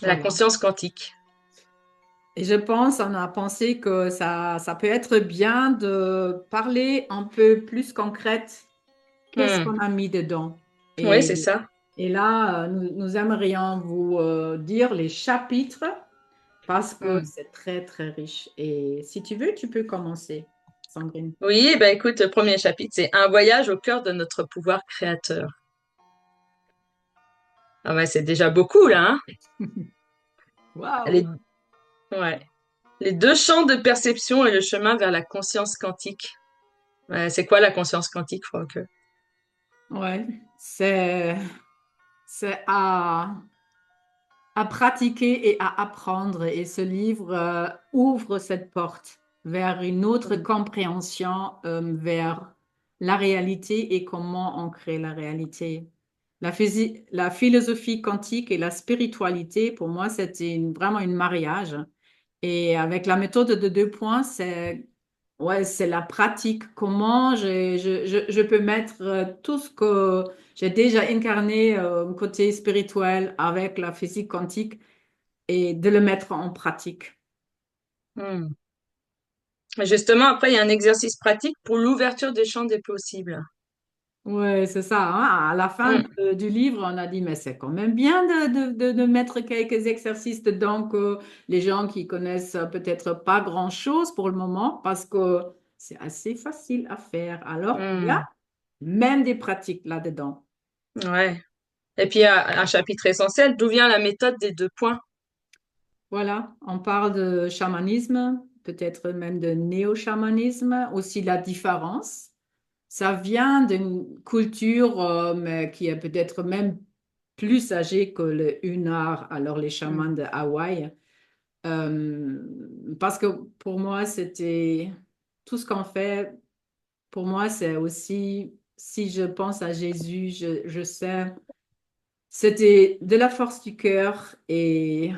La Voilà. conscience quantique. Et je pense, on a pensé que ça peut être bien de parler un peu plus concrète. Qu'est-ce Hmm. qu'on a mis dedans? Oui, c'est Et, ça. et là, nous aimerions vous dire les chapitres parce que Hmm. c'est très, très riche. Et si tu veux, tu peux commencer, Sandrine. Oui, ben écoute, le premier chapitre, c'est un voyage au cœur de notre pouvoir créateur. Ah ouais, c'est déjà beaucoup là, hein? Waouh! Les, ouais. Les deux champs de perception et le chemin vers la conscience quantique. Ouais, c'est quoi la conscience quantique, Franck? Ouais, c'est à pratiquer et à apprendre. Et ce livre ouvre cette porte vers une autre Hmm. compréhension, vers la réalité et comment on crée la réalité. La philosophie quantique et la spiritualité, pour moi, c'était vraiment une mariage. Et avec la méthode de 2 points, c'est la pratique. Comment je peux mettre tout ce que j'ai déjà incarné côté spirituel avec la physique quantique et de le mettre en pratique. Hmm. Justement, après, il y a un exercice pratique pour l'ouverture des champs des possibles. Ouais, c'est ça, hein. À la fin Hmm. du livre, on a dit, mais c'est quand même bien de mettre quelques exercices dedans que les gens qui connaissent peut-être pas grand-chose pour le moment, parce que c'est assez facile à faire. Alors, il y a Hmm. même des pratiques là-dedans. Ouais. Et puis, il y a un chapitre essentiel, d'où vient la méthode des deux points? Voilà, on parle de chamanisme, peut-être même de néo-chamanisme, aussi la différence. Ça vient d'une culture mais qui est peut-être même plus âgée que le Hunar, alors les chamans Hmm. de Hawaï. Parce que pour moi, c'était tout ce qu'on fait, pour moi, c'est aussi, si je pense à Jésus, je sais. C'était de la force du cœur et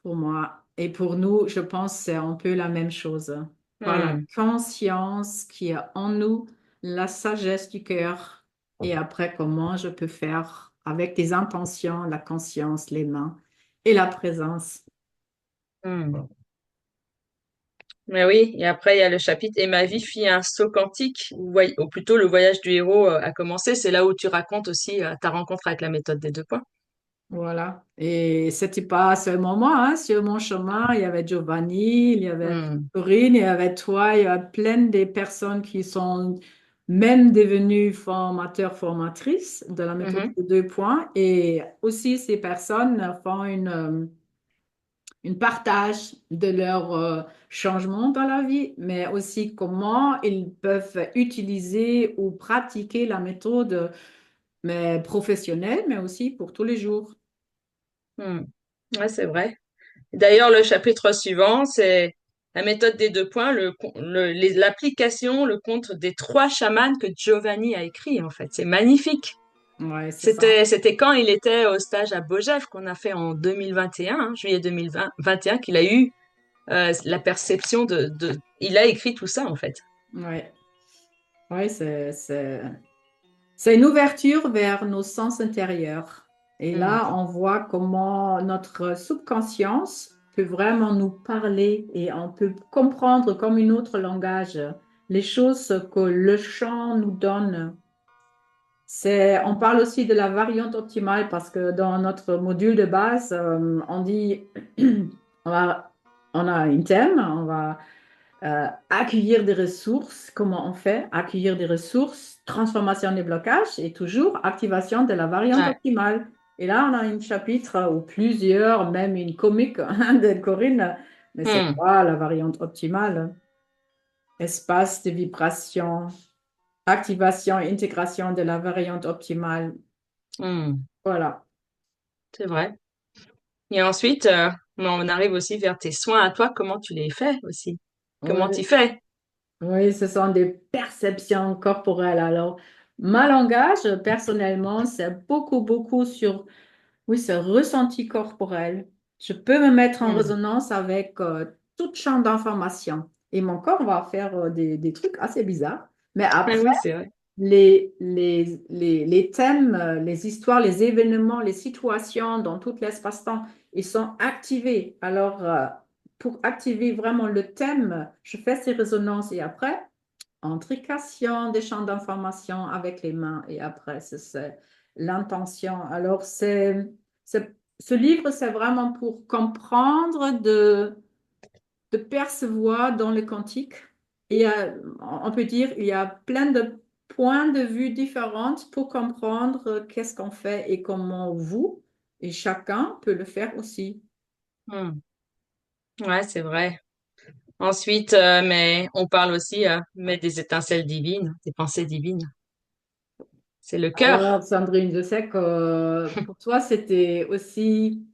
pour moi et pour nous, je pense que c'est un peu la même chose. Par la Hmm. conscience qui est en nous, la sagesse du cœur et après comment je peux faire avec des intentions, la conscience, les mains et la présence. Hmm. Mais oui, et après, il y a le chapitre Et ma vie fit un saut quantique, ou plutôt le voyage du héros a commencé. C'est là où tu racontes aussi ta rencontre avec la méthode des deux points. Voilà. Et c'était pas seulement moi, hein. Sur mon chemin, il y avait Giovanni, il y avait Hmm. Corinne, il y avait toi, il y a plein de personnes qui sont même devenues formateurs, formatrices de la méthode Mhm. de 2 points. Et aussi, ces personnes font une partage de leur changement dans la vie, mais aussi comment ils peuvent utiliser ou pratiquer la méthode, mais professionnelle, mais aussi pour tous les jours. Hmm. Ouais, c'est vrai. D'ailleurs, le chapitre suivant, c'est la méthode des deux points, l'application, le conte des trois chamans que Giovanni a écrit, en fait. C'est magnifique. Ouais, c'est ça. C'était quand il était au stage à Beaugèvre qu'on a fait en 2021, hein, juillet 2021, qu'il a eu la perception il a écrit tout ça, en fait. Ouais, ouais, c'est une ouverture vers nos sens intérieurs. Et Hmm. là, on voit comment notre subconscience peut vraiment nous parler et on peut comprendre comme un autre langage les choses que le chant nous donne. On parle aussi de la variante optimale parce que dans notre module de base, on dit, on va, on a un thème, on va accueillir des ressources, comment on fait? Accueillir des ressources, transformation des blocages et toujours activation de la variante Ouais. optimale. Et là, on a un chapitre ou plusieurs, même une comique de Corinne. Mais c'est Hmm. quoi la variante optimale? Espace de vibration, activation et intégration de la variante optimale. Hmm. Voilà. C'est vrai. Et ensuite, on arrive aussi vers tes soins à toi, comment tu les fais aussi. Comment tu Oui, fais? oui, ce sont des perceptions corporelles. Alors, ma langage, personnellement, c'est beaucoup, beaucoup sur oui, c'est ressenti corporel. Je peux me mettre en Hmm. résonance avec tout champ d'information. Et mon corps va faire des trucs assez bizarres. Mais Ah après, oui, c'est vrai. les thèmes, les histoires, les événements, les situations dans tout l'espace-temps, ils sont activés. Alors, pour activer vraiment le thème, je fais ces résonances et après, intrication des champs d'information avec les mains et après, c'est l'intention. Alors, ce livre, c'est vraiment pour comprendre, de percevoir dans le quantique. Et on peut dire il y a plein de points de vue différents pour comprendre qu'est-ce qu'on fait et comment vous, et chacun peut le faire aussi. Hmm. Ouais, c'est vrai. Ensuite, mais on parle aussi, mais des étincelles divines, des pensées divines. C'est le cœur. Alors, Sandrine, je sais que pour toi, c'était aussi,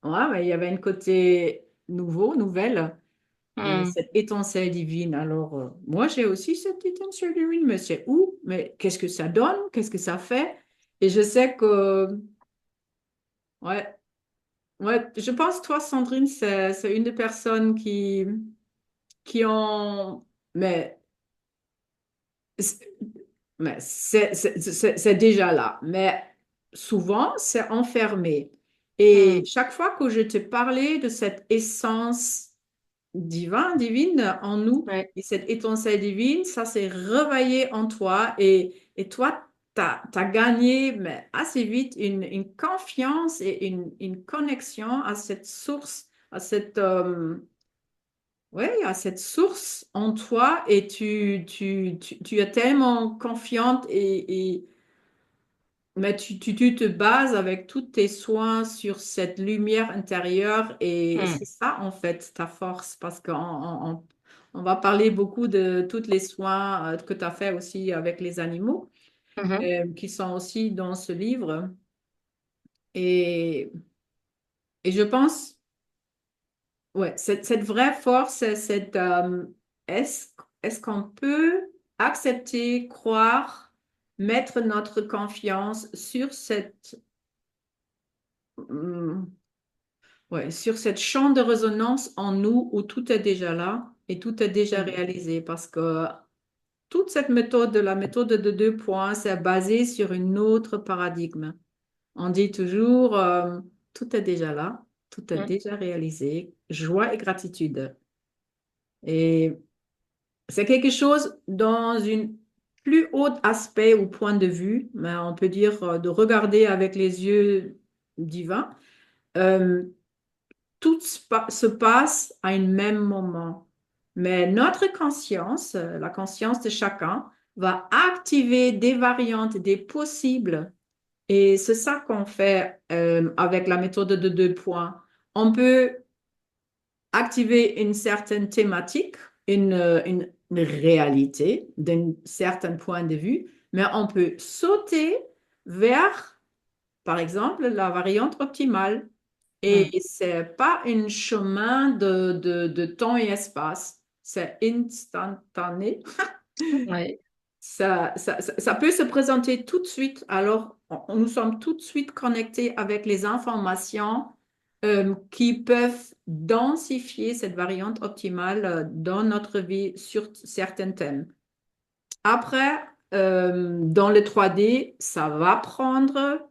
ouais, mais il y avait un côté nouvelle, et Hmm. cette étincelle divine. Alors, moi, j'ai aussi cette étincelle divine, mais c'est où? Mais qu'est-ce que ça donne? Qu'est-ce que ça fait? Et je sais que, ouais, ouais, je pense, toi, Sandrine, c'est une des personnes qui ont, mais, c'est- mais c'est déjà là. Mais souvent, c'est enfermé. Et Hmm. chaque fois que je te parlais de cette essence divine en nous, Ouais. et cette étincelle divine, ça s'est réveillé en toi. Et toi, tu as gagné mais assez vite une confiance et une connexion à cette source, à cette source en toi. Et tu es tellement confiante mais tu te bases avec tous tes soins sur cette lumière intérieure et Hmm. c'est ça en fait ta force parce qu'on va parler beaucoup de tous les soins que tu as fait aussi avec les animaux Mhm. qui sont aussi dans ce livre et, et je pense, ouais, cette vraie force, est-ce, est-ce qu'on peut accepter, croire, mettre notre confiance sur hum, ouais, sur cette champ de résonance en nous où tout est déjà là et tout est déjà Hmm. réalisé parce que toute cette méthode, la méthode de 2 points, c'est basé sur une autre paradigme. On dit toujours, tout est déjà là, tout est Hmm. déjà réalisé, joie et gratitude. Et c'est quelque chose dans une plus haut aspect ou point de vue, mais on peut dire de regarder avec les yeux divins. Euh, tout se passe à un même moment. Mais notre conscience, la conscience de chacun, va activer des variantes, des possibles. Et c'est ça qu'on fait avec la méthode de 2 points. On peut activer une certaine thématique, une réalité d'un certain point de vue, mais on peut sauter vers, par exemple, la variante optimale. Hmm. Et c'est pas un chemin de temps et espace, c'est instantané. Ouais. Ça peut se présenter tout de suite. Alors, nous sommes tout de suite connectés avec les informations qui peuvent densifier cette variante optimale dans notre vie sur certains thèmes. Après, dans le 3D, ça va prendre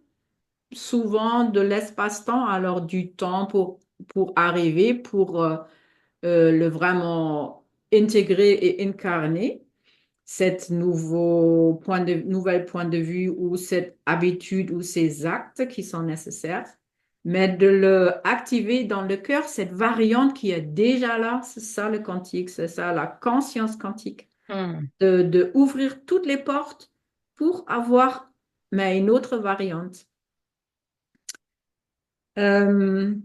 souvent de l'espace-temps, alors du temps pour arriver, pour le vraiment intégrer et incarner cette nouvelle point de vue ou cette habitude ou ces actes qui sont nécessaires, mais de le activer dans le cœur, cette variante qui est déjà là, c'est ça le quantique, c'est ça la conscience quantique, Hmm. de ouvrir toutes les portes pour avoir mais une autre variante. Euh,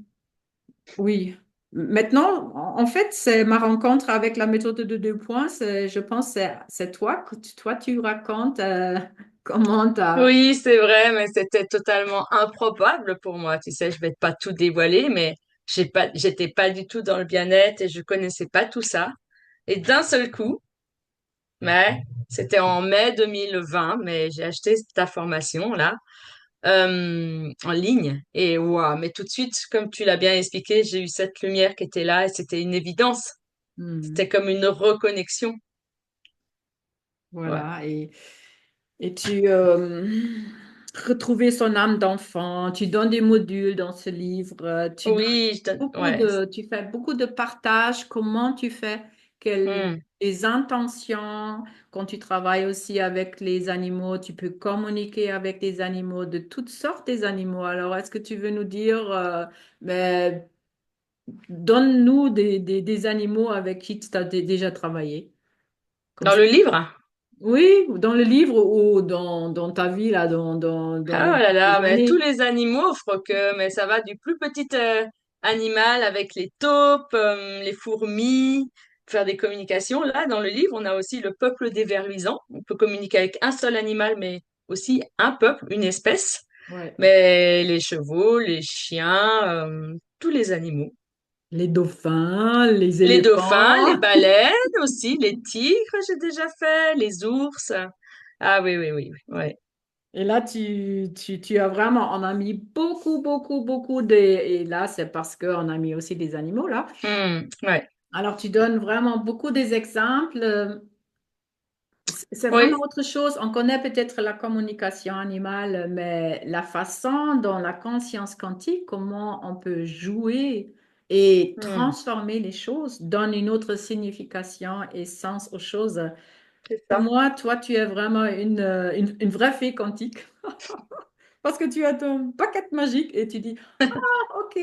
oui. Maintenant, en fait, c'est ma rencontre avec la méthode de 2 points. Je pense que c'est toi toi, tu racontes comment tu as... Oui, c'est vrai, mais c'était totalement improbable pour moi. Tu sais, je vais pas tout dévoiler, mais j'étais pas du tout dans le bien-être et je connaissais pas tout ça. Et d'un seul coup, mais c'était en mai 2020, mais j'ai acheté ta formation là en ligne et waouh, mais tout de suite, comme tu l'as bien expliqué, j'ai eu cette lumière qui était là et c'était une évidence. C'était Hmm, comme une reconnexion. Ouais. voilà. Et tu retrouver son âme d'enfant. Tu donnes des modules dans ce livre. Tu donnes Oui, ouais. tu fais beaucoup de partage. Comment tu fais Hmm. les intentions quand tu travailles aussi avec les animaux. Tu peux communiquer avec des animaux de toutes sortes des animaux. Alors, est-ce que tu veux nous dire, ben, donne-nous des animaux avec qui tu as déjà travaillé? Comme Dans ça. le livre? Oui, dans le livre ou dans ta vie, là, dans Ah, oh les là là, dernières mais tous années. les animaux offrent que, mais ça va du plus petit animal avec les taupes, les fourmis, faire des communications. Là, dans le livre, on a aussi le peuple des vers luisants. On peut communiquer avec un seul animal, mais aussi un peuple, une espèce. Ouais. Mais les chevaux, les chiens, tous les animaux. Les dauphins, les Les dauphins, les éléphants. baleines aussi, les tigres, j'ai déjà fait, les ours. Ah oui, oui, oui, oui. Ouais. Et là, tu as vraiment, on a mis beaucoup et là, c'est parce qu'on a mis aussi des animaux, là. Ouais. Alors, tu donnes vraiment beaucoup des exemples. C'est vraiment Oui. autre chose. On connaît peut-être la communication animale, mais la façon dont la conscience quantique, comment on peut jouer et Hmm. transformer les choses, donne une autre signification et sens aux choses. C'est Pour ça. moi, toi, tu es vraiment une vraie fée quantique parce que tu as ton paquet magique et tu dis, ah, OK,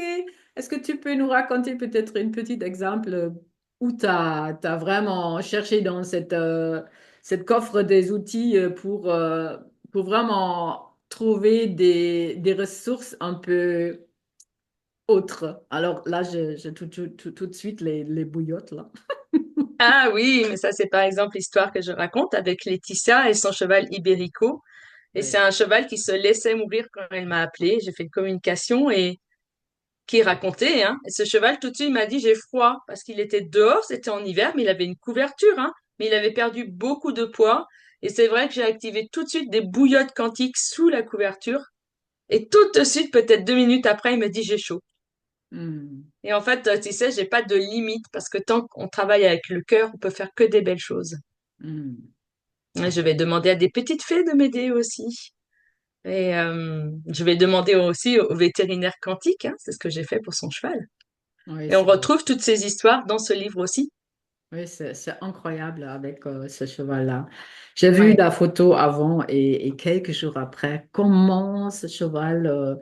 est-ce que tu peux nous raconter peut-être un petit exemple où tu as vraiment cherché dans cette coffre des outils pour vraiment trouver des ressources un peu autres? Alors là, je tout de suite les bouillotte là. Ah oui, mais ça, c'est par exemple l'histoire que je raconte avec Laetitia et son cheval Ibérico. Et c'est Oui. un cheval qui se laissait mourir quand elle m'a appelé. J'ai fait une communication et qui racontait, hein. Et ce cheval, tout de suite, il m'a dit, j'ai froid parce qu'il était dehors, c'était en hiver, mais il avait une couverture, hein. Mais il avait perdu beaucoup de poids. Et c'est vrai que j'ai activé tout de suite des bouillottes quantiques sous la couverture. Et tout de suite, peut-être 2 minutes après, il me dit, j'ai chaud. Hmm, Et en fait, tu sais, j'ai pas de limite parce que tant qu'on travaille avec le cœur, on peut faire que des belles choses. hmm. Et je vais demander à des petites fées de m'aider aussi. Et je vais demander aussi au vétérinaire quantique, hein, c'est ce que j'ai fait pour son cheval. Oui, Et on retrouve toutes ces histoires dans ce livre aussi. oui, c'est incroyable avec ce cheval-là. J'ai vu Ouais. la photo avant et quelques jours après, comment ce cheval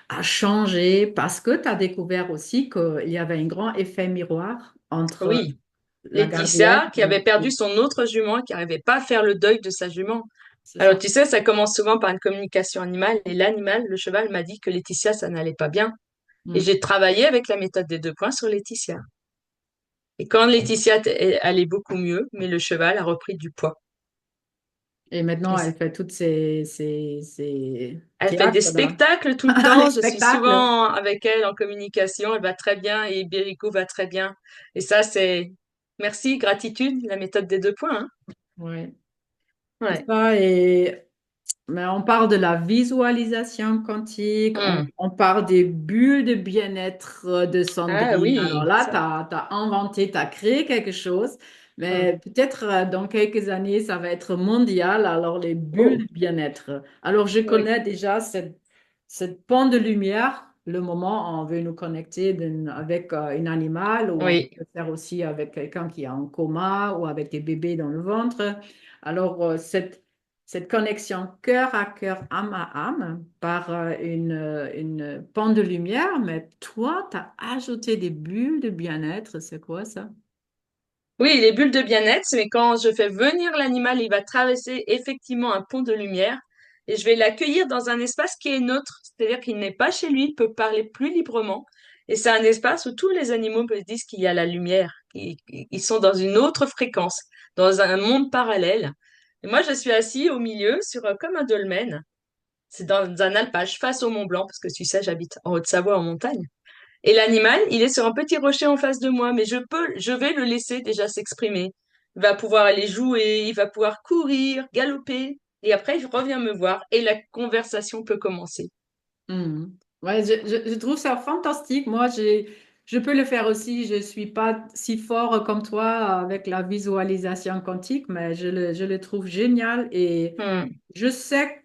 a changé parce que tu as découvert aussi qu'il y avait un grand effet miroir entre Oui. la gardienne Laetitia, qui avait perdu son autre jument, qui n'arrivait pas à faire le deuil de sa jument. c'est Alors, ça. tu sais, ça commence souvent par une communication animale. Et l'animal, le cheval, m'a dit que Laetitia, ça n'allait pas bien. Et Mm. j'ai travaillé avec la méthode des 2 points sur Laetitia. Et quand Laetitia allait beaucoup mieux, mais le cheval a repris du poids. Et maintenant, Et elle fait toutes ces elle fait des théâtres là. spectacles tout le Les temps. Je suis spectacles. souvent avec elle en communication. Elle va très bien et Bérico va très bien. Et ça, c'est merci, gratitude, la méthode des 2 points, hein. Oui. C'est Ouais. ça. Et mais on parle de la visualisation quantique, Hmm. on parle des bulles de bien-être de Ah Sandrine. Alors oui, là, tu ça. as inventé, tu as créé quelque chose, Hmm. mais peut-être dans quelques années, ça va être mondial. Alors les bulles Oh, de bien-être. Alors je oui, connais déjà cette pente de lumière, le moment où on veut nous connecter avec un animal ou on peut oui. le faire aussi avec quelqu'un qui est en coma ou avec des bébés dans le ventre. Alors cette connexion cœur à cœur, âme à âme, par une pente de lumière, mais toi, tu as ajouté des bulles de bien-être. C'est quoi ça? Oui, les bulles de bien-être, mais quand je fais venir l'animal, il va traverser effectivement un pont de lumière et je vais l'accueillir dans un espace qui est neutre, c'est-à-dire qu'il n'est pas chez lui, il peut parler plus librement. Et c'est un espace où tous les animaux me disent qu'il y a la lumière. Ils sont dans une autre fréquence, dans un monde parallèle. Et moi, je suis assis au milieu, sur comme un dolmen. C'est dans un alpage face au Mont Blanc, parce que tu sais, j'habite en Haute-Savoie en montagne. Et l'animal, il est sur un petit rocher en face de moi, mais je vais le laisser déjà s'exprimer. Il va pouvoir aller jouer, il va pouvoir courir, galoper, et après, il revient me voir et la conversation peut commencer. Mhm. Ouais, je trouve ça fantastique. Moi, Je peux le faire aussi. Je ne suis pas si fort comme toi avec la visualisation quantique, mais je le trouve génial et Hmm, je sais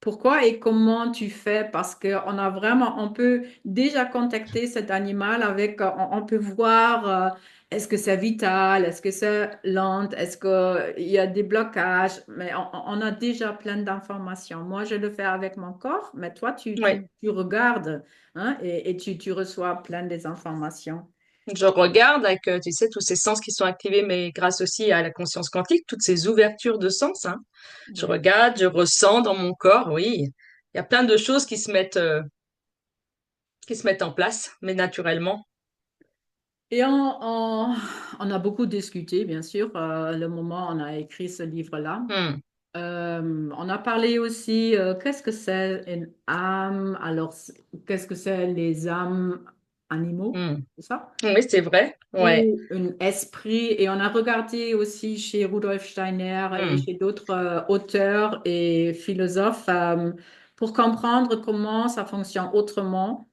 pourquoi et comment tu fais parce qu'on a vraiment, on peut déjà contacter cet animal avec, on peut voir est-ce que c'est vital, est-ce que c'est lent, est-ce qu'il y a des blocages, mais on a déjà plein d'informations. Moi, je le fais avec mon corps, mais toi, ouais. tu regardes hein, et tu reçois plein des informations. Je regarde avec, tu sais, tous ces sens qui sont activés, mais grâce aussi à la conscience quantique, toutes ces ouvertures de sens, hein. Je Ouais. regarde, je ressens dans mon corps, oui. Il y a plein de choses qui se mettent en place, mais naturellement. Et on a beaucoup discuté, bien sûr, le moment où on a écrit ce livre-là. Hmm, On a parlé aussi, qu'est-ce que c'est une âme? Alors, qu'est-ce que c'est les âmes animaux? hmm. C'est ça? Oui, c'est vrai. Ouais. Ou un esprit. Et on a regardé aussi chez Rudolf Steiner et Hmm, chez d'autres auteurs et philosophes pour comprendre comment ça fonctionne autrement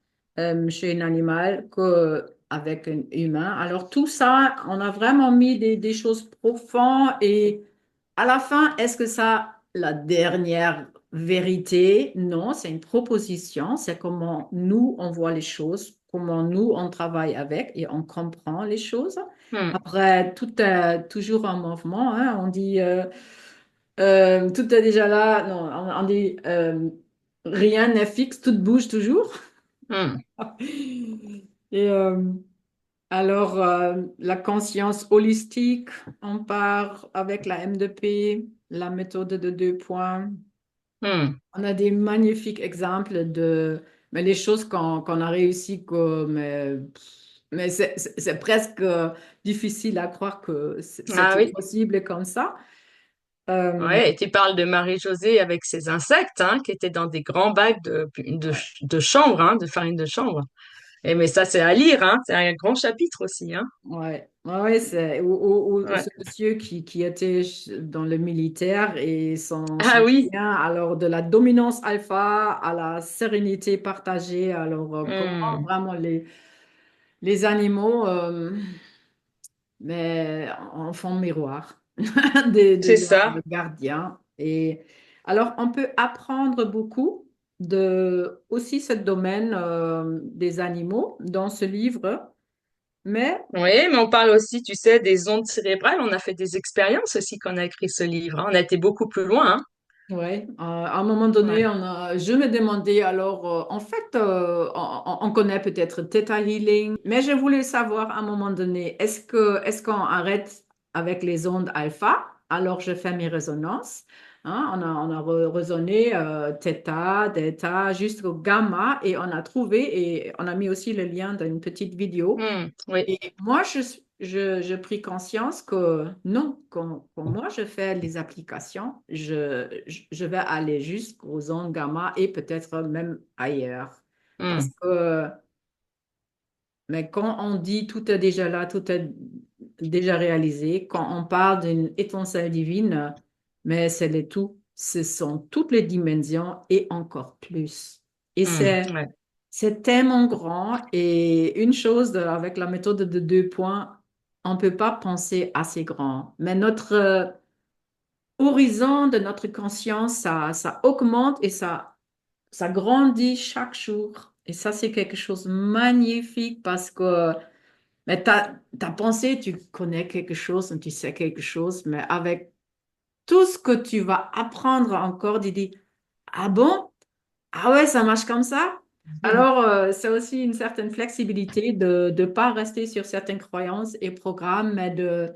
chez un animal qu'avec un humain. Alors tout ça, on a vraiment mis des choses profondes et à la fin, est-ce que ça, la dernière vérité? Non, c'est une proposition, c'est comment nous, on voit les choses, comment nous, on travaille avec et on comprend les choses. hmm, Après, tout est toujours en mouvement, hein. On dit, tout est déjà là, non, on dit, rien n'est fixe, tout bouge toujours. hmm, Et alors, la conscience holistique, on part avec la M2P, la méthode de 2 points. hmm. On a des magnifiques exemples de mais les choses qu'on a réussi, mais c'est presque difficile à croire que Ah c'était oui. possible comme ça. Euh, Ouais, et tu parles de Marie-Josée avec ses insectes, hein, qui étaient dans des grands bacs de chanvre, hein, de farine de chanvre. Et mais ça, c'est à lire, hein. C'est un grand chapitre aussi, hein. ouais, ouais, ou Ouais. ce monsieur qui était dans le militaire et Ah son oui. chien, alors de la dominance alpha à la sérénité partagée, alors comment Hmm. vraiment les animaux. Mais en fond miroir C'est des ça. anges gardiens. Et alors, on peut apprendre beaucoup de aussi ce domaine des animaux dans ce livre, mais Oui, mais on parle aussi, tu sais, des ondes cérébrales. On a fait des expériences aussi quand on a écrit ce livre, hein. On a été beaucoup plus loin, hein. ouais, à un moment Ouais. donné, je me demandais alors, en fait, on connaît peut-être Theta Healing, mais je voulais savoir à un moment donné, est-ce qu'on arrête avec les ondes alpha? Alors je fais mes résonances. Hein, on a raisonné Theta, Delta, jusqu'au gamma et on a trouvé et on a mis aussi le lien d'une petite vidéo Hmm, oui. et moi, je pris conscience que non, quand moi je fais les applications, je vais aller jusqu'aux ondes gamma et peut-être même ailleurs. Parce Hmm, que, mais quand on dit tout est déjà là, tout est déjà réalisé, quand on parle d'une étincelle divine, mais c'est le tout. Ce sont toutes les dimensions et encore plus. Et ouais. c'est tellement grand et une chose avec la méthode de 2 points, on ne peut pas penser assez grand. Mais notre horizon de notre conscience, ça augmente et ça grandit chaque jour. Et ça, c'est quelque chose de magnifique parce que mais ta pensée, tu connais quelque chose, tu sais quelque chose, mais avec tout ce que tu vas apprendre encore, tu dis, ah bon? Ah ouais, ça marche comme ça? Alors, c'est aussi une certaine flexibilité de ne pas rester sur certaines croyances et programmes, mais de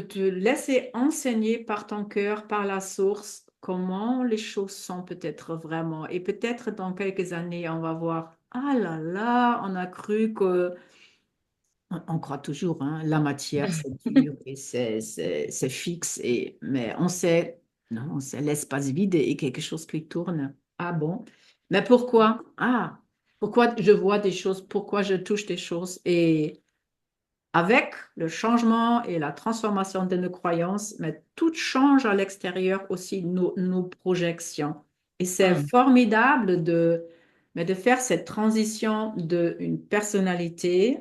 te laisser enseigner par ton cœur, par la source, comment les choses sont peut-être vraiment. Et peut-être dans quelques années, on va voir, ah là là, on a cru que on croit toujours, hein, la matière, c'est dur et c'est fixe, mais on sait, non, c'est l'espace vide et quelque chose qui tourne. Ah bon? Mais pourquoi? Ah, pourquoi je vois des choses, pourquoi je touche des choses? Et avec le changement et la transformation de nos croyances, mais tout change à l'extérieur aussi, nos projections. Et c'est Hmm, formidable mais de faire cette transition d'une personnalité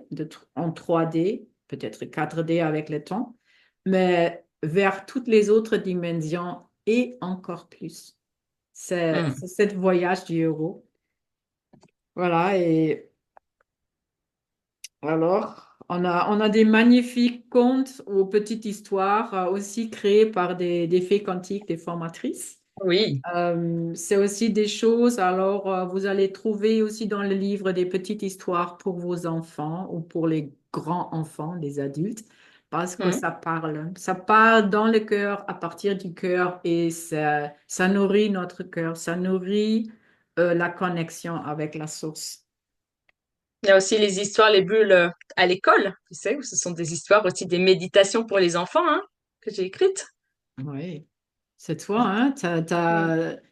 en 3D, peut-être 4D avec le temps, mais vers toutes les autres dimensions et encore plus. Hmm. C'est ce voyage du héros. Voilà, et alors, on a des magnifiques contes ou petites histoires aussi créées par des fées quantiques, des formatrices. Oui. C'est aussi des choses, alors vous allez trouver aussi dans le livre des petites histoires pour vos enfants ou pour les grands-enfants, les adultes, parce que Hmm. ça parle dans le cœur, à partir du cœur, et ça nourrit notre cœur, ça nourrit la connexion avec la source. Il y a aussi les histoires, les bulles à l'école, tu sais, où ce sont des histoires aussi des méditations pour les enfants, hein, que j'ai écrites. Oui, c'est toi, hein? Hmm.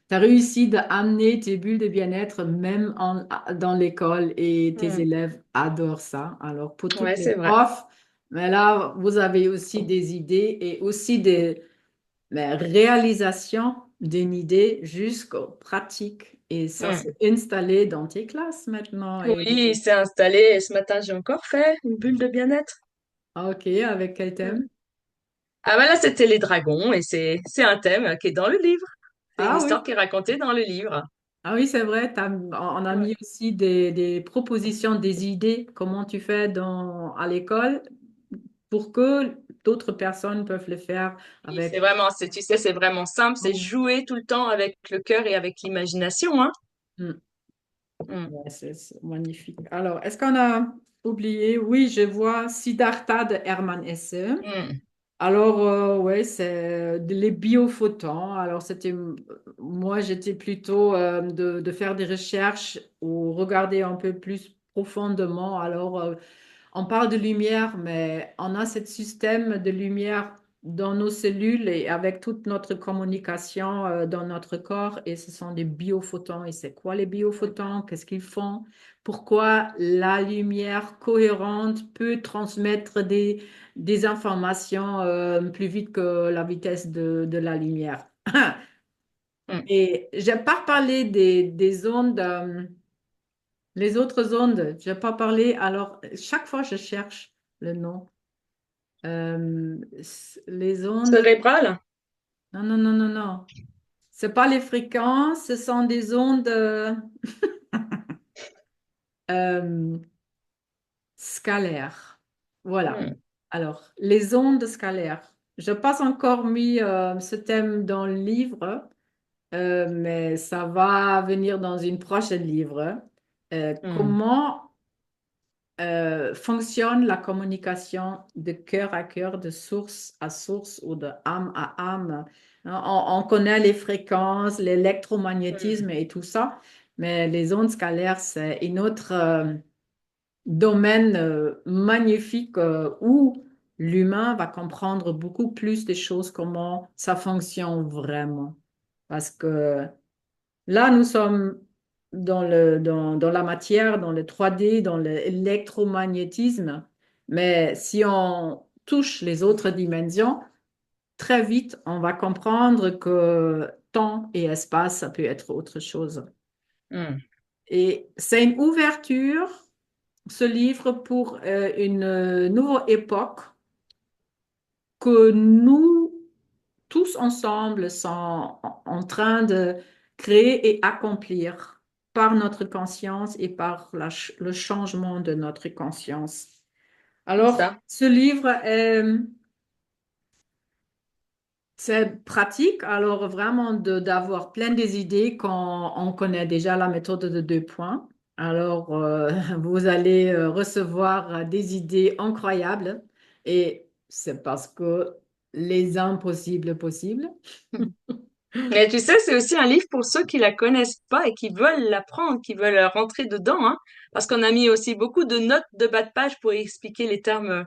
T'as réussi d'amener tes bulles de bien-être même dans l'école et tes Hmm. élèves adorent ça. Alors, pour toutes Ouais, les c'est vrai. profs, mais là, vous avez aussi des idées et aussi des mais, réalisations d'une idée jusqu'aux pratiques. Et ça, Hmm. c'est installé dans tes classes maintenant. Oui, c'est installé. Et ce matin, j'ai encore fait une bulle de bien-être. OK, avec quel Hmm. thème? Ah bah là, c'était les dragons et c'est un thème qui est dans le livre. C'est une Ah histoire oui. qui est racontée dans le livre. Ah oui, c'est vrai, on a Ouais. mis aussi des propositions, des idées, comment tu fais à l'école pour que d'autres personnes peuvent le faire Oui, c'est avec. vraiment, tu sais, c'est vraiment simple. C'est Oh, jouer tout le temps avec le cœur et avec l'imagination, hein. hmm, Hmm. ouais, c'est magnifique. Alors, est-ce qu'on a oublié? Oui, je vois Siddhartha de Hermann Hesse. Hmm. Alors, ouais, c'est les biophotons. Alors, moi, j'étais plutôt de faire des recherches ou regarder un peu plus profondément. Alors, on parle de lumière, mais on a ce système de lumière dans nos cellules et avec toute notre communication dans notre corps, et ce sont des biophotons. Et c'est quoi les biophotons? Qu'est-ce qu'ils font? Pourquoi la lumière cohérente peut transmettre des informations plus vite que la vitesse de la lumière? Hmm. Et je n'ai pas parlé des ondes. Les autres ondes, je n'ai pas parlé. Alors, chaque fois, je cherche le nom. Les ondes. Cérébrale? Non, non, non, non, non. C'est pas les fréquences, ce sont des ondes euh, scalaires. Voilà. Hmm. Alors, les ondes scalaires. Je n'ai pas encore mis ce thème dans le livre, mais ça va venir dans une prochaine livre. Hmm. Comment fonctionne la communication de cœur à cœur, de source à source ou de âme à âme. Hein, on connaît les fréquences, l'électromagnétisme Hmm. et tout ça, mais les ondes scalaires, c'est un autre domaine magnifique où l'humain va comprendre beaucoup plus des choses, comment ça fonctionne vraiment. Parce que là, nous sommes dans la matière, dans le 3D, dans l'électromagnétisme, mais si on touche les autres dimensions, très vite, on va comprendre que temps et espace, ça peut être autre chose. Hmm. Et c'est une ouverture, ce livre, pour une nouvelle époque que nous, tous ensemble, sont en train de créer et accomplir par notre conscience et par le changement de notre conscience. C'est Alors, ça. ce livre c'est pratique, alors vraiment d'avoir plein des idées quand on connaît déjà la méthode de 2 points. Alors, vous allez recevoir des idées incroyables et c'est parce que les impossibles possibles. Mais tu sais, c'est aussi un livre pour ceux qui la connaissent pas et qui veulent l'apprendre, qui veulent rentrer dedans, hein. Parce qu'on a mis aussi beaucoup de notes de bas de page pour expliquer les termes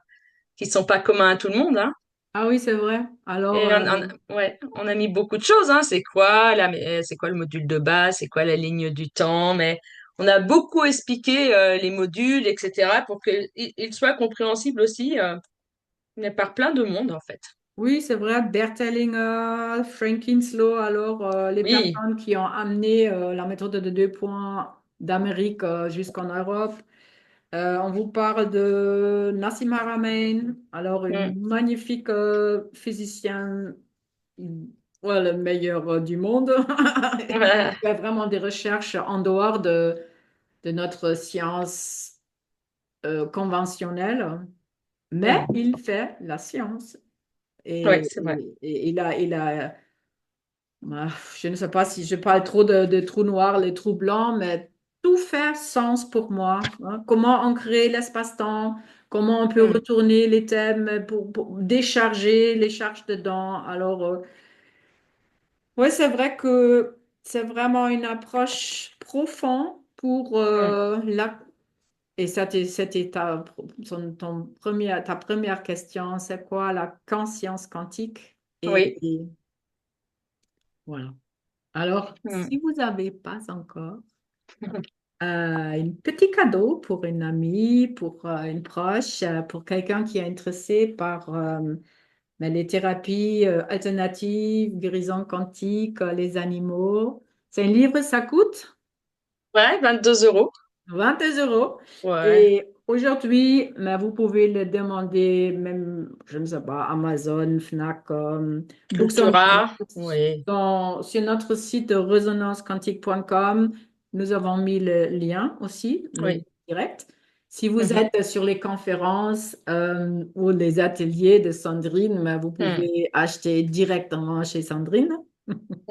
qui sont pas communs à tout le monde, hein. Ah oui, c'est vrai. Alors, Et ouais, on a mis beaucoup de choses, hein. C'est quoi le module de base, c'est quoi la ligne du temps, mais on a beaucoup expliqué les modules, etc., pour qu'ils ils soient compréhensibles aussi mais par plein de monde, en fait. oui, c'est vrai. Bert Hellinger, Frank Kinslow, alors les Oui. personnes qui ont amené la méthode de 2 points d'Amérique jusqu'en Europe. On vous parle de Nassim Haramein, alors Mm. une magnifique physicienne, ouais, le meilleur du monde. Ouais. Il fait vraiment des recherches en dehors de notre science conventionnelle, mais Mm. il fait la science. Ouais, Et, c'est vrai. il a, je ne sais pas si je parle trop de trous noirs, les trous blancs, mais tout fait sens pour moi, hein. Comment ancrer l'espace-temps, comment on peut Mm. retourner les thèmes pour décharger les charges dedans. Alors, oui, c'est vrai que c'est vraiment une approche profonde pour Mm. la. Et ça, c'était ta première question, c'est quoi la conscience quantique? Oui. Et voilà. Alors, Mm. si vous n'avez pas encore un petit cadeau pour une amie, pour une proche, pour quelqu'un qui est intéressé par ben, les thérapies alternatives, guérison quantique, les animaux, c'est un livre, ça coûte Ouais, 22 €. 22 €. Ouais. Et aujourd'hui, ben, vous pouvez le demander même, je ne sais pas, Amazon, Fnac, Books on Cultura. Books. Oui. Sur notre site résonancequantique.com, nous avons mis le lien aussi, le lien Oui. direct. Si vous Mhm. êtes sur les conférences ou les ateliers de Sandrine, ben, vous Mm. pouvez acheter directement chez Sandrine.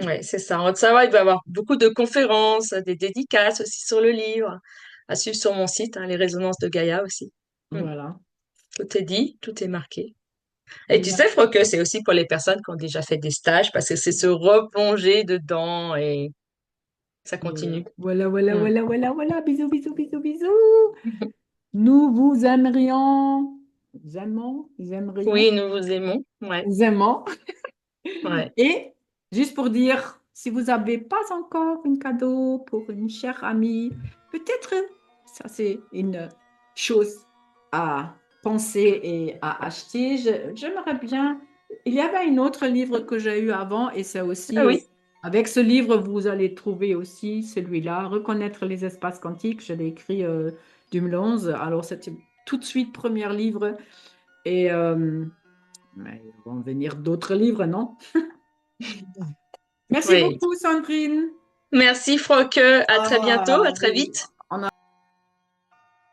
Ouais, c'est ça. En Haute-Savoie, il va y avoir beaucoup de conférences, des dédicaces aussi sur le livre, à suivre sur mon site, hein, les résonances de Gaïa aussi. Mm. Voilà. Tout est dit, tout est marqué. Et tu sais, je crois que c'est aussi pour les personnes qui ont déjà fait des stages, parce que c'est se replonger dedans et ça Voilà, continue. voilà, voilà, Mm. voilà, voilà, voilà. Bisous, bisous, bisous, bisous. Nous vous aimerions, nous aimons, nous aimerions, Oui, nous vous aimons. Ouais, nous aimons. ouais. Et juste pour dire, si vous n'avez pas encore un cadeau pour une chère amie, peut-être ça c'est une chose à penser et à acheter. J'aimerais bien. Il y avait un autre livre que j'ai eu avant et c'est Ah aussi, oui, avec ce livre, vous allez trouver aussi celui-là, Reconnaître les espaces quantiques. Je l'ai écrit 2011. Alors c'était tout de suite premier livre et mais il va en venir d'autres livres, non? Merci oui. beaucoup, Sandrine. Merci, Franck. À très bientôt, à très Oui. vite.